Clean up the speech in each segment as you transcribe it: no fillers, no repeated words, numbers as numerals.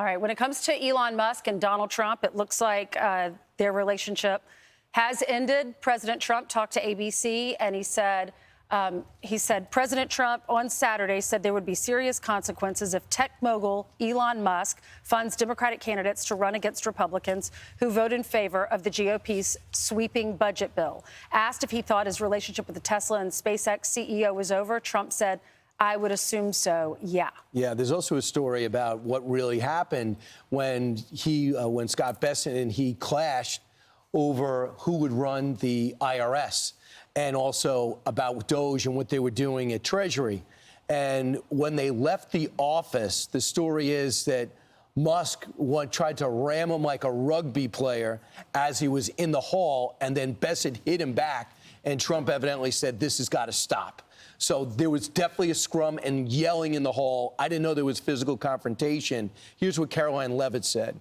All right. When it comes to Elon Musk and Donald Trump, it looks like their relationship has ended. President Trump talked to ABC, and he said President Trump on Saturday said there would be serious consequences if tech mogul Elon Musk funds Democratic candidates to run against Republicans who vote in favor of the GOP's sweeping budget bill. Asked if he thought his relationship with the Tesla and SpaceX CEO was over, Trump said, "I would assume so, yeah." Yeah, there's also a story about what really happened when when Scott Bessent and he clashed over who would run the IRS, and also about DOGE and what they were doing at Treasury. And when they left the office, the story is that Musk tried to ram him like a rugby player as he was in the hall, and then Bessent hit him back, and Trump evidently said, "This has got to stop." So there was definitely a scrum and yelling in the hall. I didn't know there was physical confrontation. Here's what Caroline Levitt said.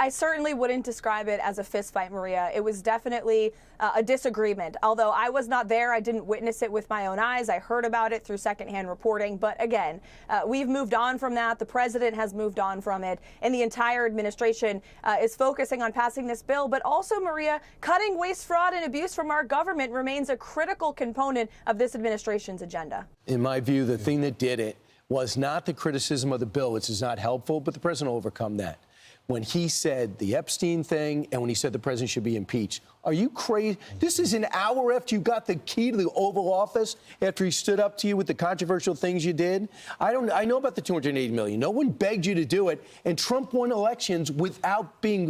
I certainly wouldn't describe it as a fist fight, Maria. It was definitely a disagreement. Although I was not there, I didn't witness it with my own eyes. I heard about it through secondhand reporting. But again, we've moved on from that. The president has moved on from it. And the entire administration is focusing on passing this bill. But also, Maria, cutting waste, fraud, and abuse from our government remains a critical component of this administration's agenda. In my view, the thing that did it was not the criticism of the bill, which is not helpful, but the president overcome that. When he said the Epstein thing and when he said the president should be impeached. Are you crazy? This is an hour after you got the key to the Oval Office, after he stood up to you with the controversial things you did. I know about the $280 million. No one begged you to do it. And Trump won elections without being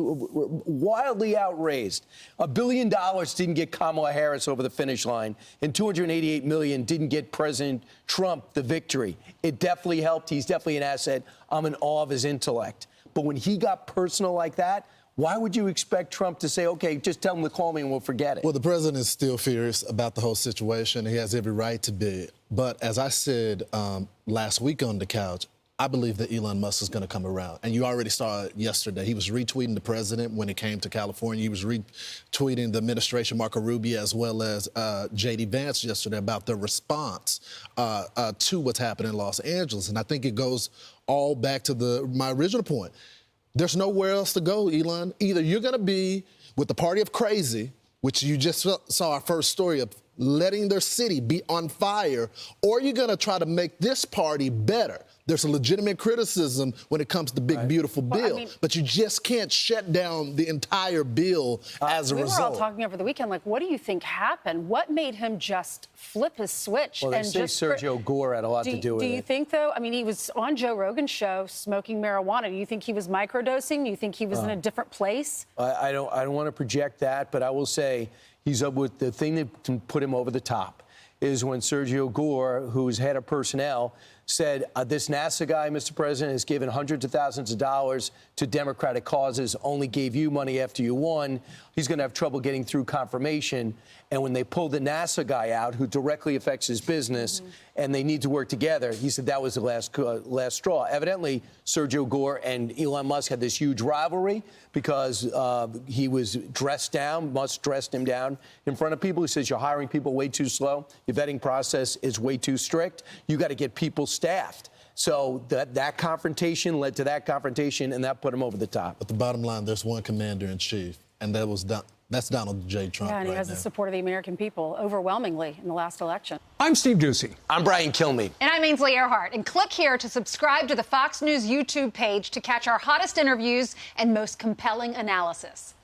wildly outraised. $1 billion didn't get Kamala Harris over the finish line, and $288 million didn't get President Trump the victory. It definitely helped. He's definitely an asset. I'm in awe of his intellect. But when he got personal like that, why would you expect Trump to say, okay, just tell him to call me and we'll forget it? Well, the president is still furious about the whole situation. He has every right to be. But as I said last week on the couch, I believe that Elon Musk is going to come around. And you already saw it yesterday. He was retweeting the president when it came to California. He was retweeting the administration, Marco Rubio, as well as J.D. Vance yesterday about the response to what's happening in Los Angeles. And I think it goes all back to my original point. There's nowhere else to go, Elon. Either you're going to be with the party of crazy, which you just saw our first story of letting their city be on fire, or you're going to try to make this party better. There's a legitimate criticism when it comes to the big, beautiful bill, but you just can't shut down the entire bill as a result. We were all talking over the weekend, like, what do you think happened? What made him just flip his switch? Well, they say Sergio Gore had a lot to do with it. Do you think, though, I mean, he was on Joe Rogan's show smoking marijuana. Do you think he was microdosing? Do you think he was in a different place? I don't want to project that, but I will say he's up with the thing that can put him over the top is when Sergio Gore, who's head of personnel, said, this NASA guy, Mr. President, has given hundreds of thousands of dollars to Democratic causes, only gave you money after you won. He's going to have trouble getting through confirmation. And when they pulled the NASA guy out, who directly affects his business, and they need to work together, he said that was the last straw. Evidently, Sergio Gore and Elon Musk had this huge rivalry because he was dressed down. Musk dressed him down in front of people. He says, you're hiring people way too slow. Your vetting process is way too strict. You got to get people staffed. So that confrontation led to that confrontation, and that put him over the top. But the bottom line, there's one commander-in-chief, and that's Donald J. Trump. Yeah, and he has the support of the American people overwhelmingly in the last election. I'm Steve Doocy. I'm Brian Kilmeade. And I'm Ainsley Earhart. And click here to subscribe to the Fox News YouTube page to catch our hottest interviews and most compelling analysis.